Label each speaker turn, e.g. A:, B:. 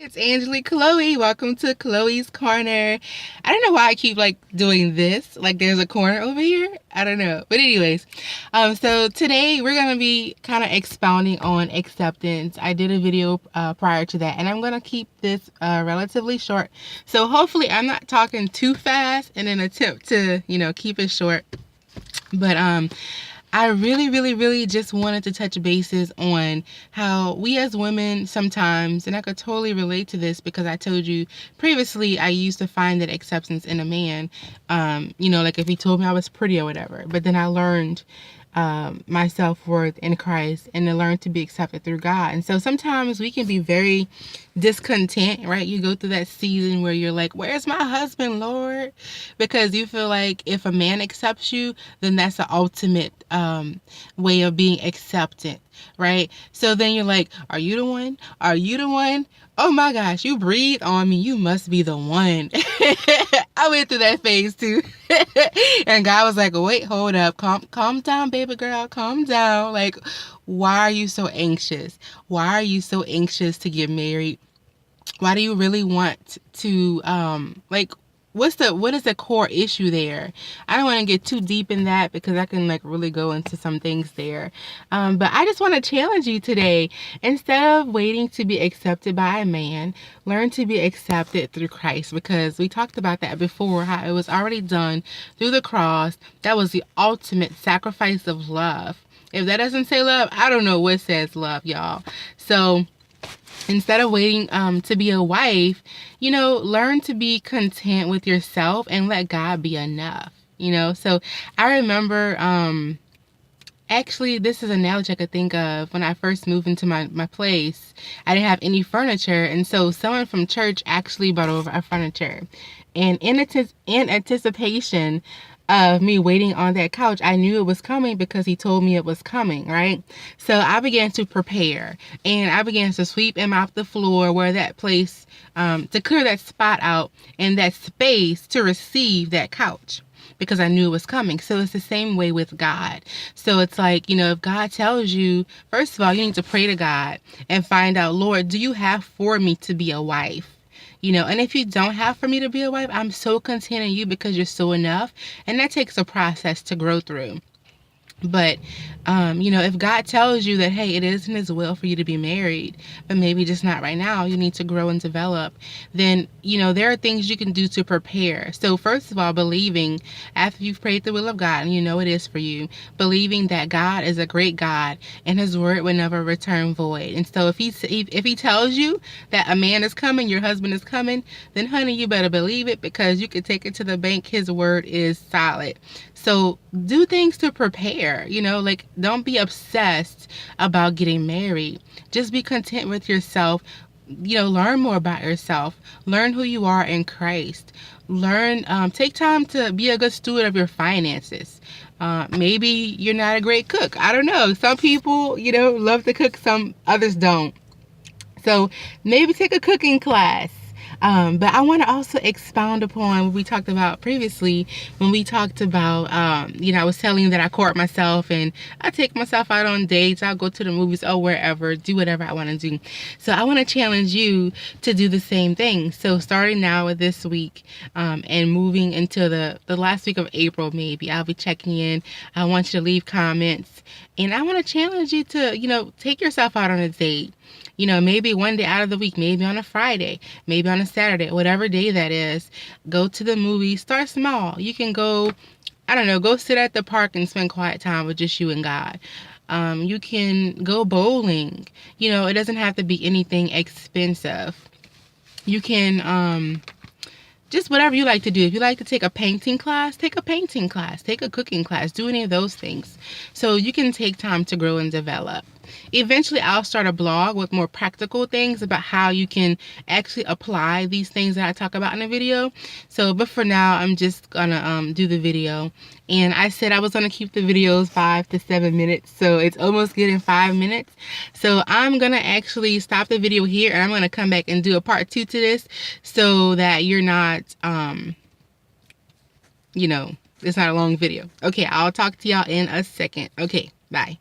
A: It's Angelique Chloe. Welcome to Chloe's Corner. I don't know why I keep doing this. Like there's a corner over here. I don't know. But anyways, so today we're gonna be kind of expounding on acceptance. I did a video prior to that, and I'm gonna keep this relatively short. So hopefully I'm not talking too fast in an attempt to, keep it short. But I really just wanted to touch bases on how we as women sometimes, and I could totally relate to this because I told you previously I used to find that acceptance in a man, like if he told me I was pretty or whatever. But then I learned my self-worth in Christ and to learn to be accepted through God. And so sometimes we can be very discontent, right? You go through that season where you're like, where's my husband, Lord? Because you feel like if a man accepts you, then that's the ultimate way of being accepted, right? So then you're like, are you the one? Are you the one? Oh my gosh, you breathe on me. You must be the one. I went through that phase too. And God was like, wait, hold up. Calm down, baby girl. Calm down. Like, why are you so anxious? Why are you so anxious to get married? Why do you really want to, what is the core issue there? I don't want to get too deep in that because I can really go into some things there. But I just want to challenge you today. Instead of waiting to be accepted by a man, learn to be accepted through Christ, because we talked about that before, how it was already done through the cross. That was the ultimate sacrifice of love. If that doesn't say love, I don't know what says love, y'all. So instead of waiting to be a wife, learn to be content with yourself and let God be enough. So I remember, actually, this is an analogy I could think of. When I first moved into my place, I didn't have any furniture, and so someone from church actually brought over a furniture. And in anticipation of me waiting on that couch, I knew it was coming because he told me it was coming, right? So I began to prepare, and I began to sweep and mop the floor where that place, to clear that spot out and that space to receive that couch, because I knew it was coming. So it's the same way with God. So it's like, if God tells you, first of all, you need to pray to God and find out, Lord, do you have for me to be a wife? And if you don't have for me to be a wife, I'm so content in you because you're so enough. And that takes a process to grow through. But, if God tells you that, hey, it is in his will for you to be married, but maybe just not right now, you need to grow and develop, then, there are things you can do to prepare. So first of all, believing, after you've prayed the will of God and it is for you, believing that God is a great God and his word will never return void. And so if he tells you that a man is coming, your husband is coming, then honey, you better believe it, because you can take it to the bank. His word is solid. So do things to prepare, don't be obsessed about getting married. Just be content with yourself. Learn more about yourself. Learn who you are in Christ. Take time to be a good steward of your finances. Maybe you're not a great cook. I don't know. Some people, love to cook. Some others don't. So maybe take a cooking class. But I want to also expound upon what we talked about previously when we talked about, I was telling you that I court myself and I take myself out on dates. I'll go to the movies or wherever, do whatever I want to do. So I want to challenge you to do the same thing. So starting now with this week, and moving into the last week of April, maybe I'll be checking in. I want you to leave comments, and I want to challenge you to, take yourself out on a date. Maybe one day out of the week, maybe on a Friday, maybe on a Saturday, whatever day that is, go to the movie. Start small. You can go, I don't know, go sit at the park and spend quiet time with just you and God. You can go bowling. It doesn't have to be anything expensive. You can, just whatever you like to do. If you like to take a painting class, take a painting class, take a cooking class, do any of those things. So you can take time to grow and develop. Eventually, I'll start a blog with more practical things about how you can actually apply these things that I talk about in the video. So, but for now, I'm just gonna do the video. And I said I was gonna keep the videos 5 to 7 minutes, so it's almost getting 5 minutes. So I'm gonna actually stop the video here, and I'm gonna come back and do a part 2 to this, so that you're not, it's not a long video. Okay, I'll talk to y'all in a second. Okay, bye.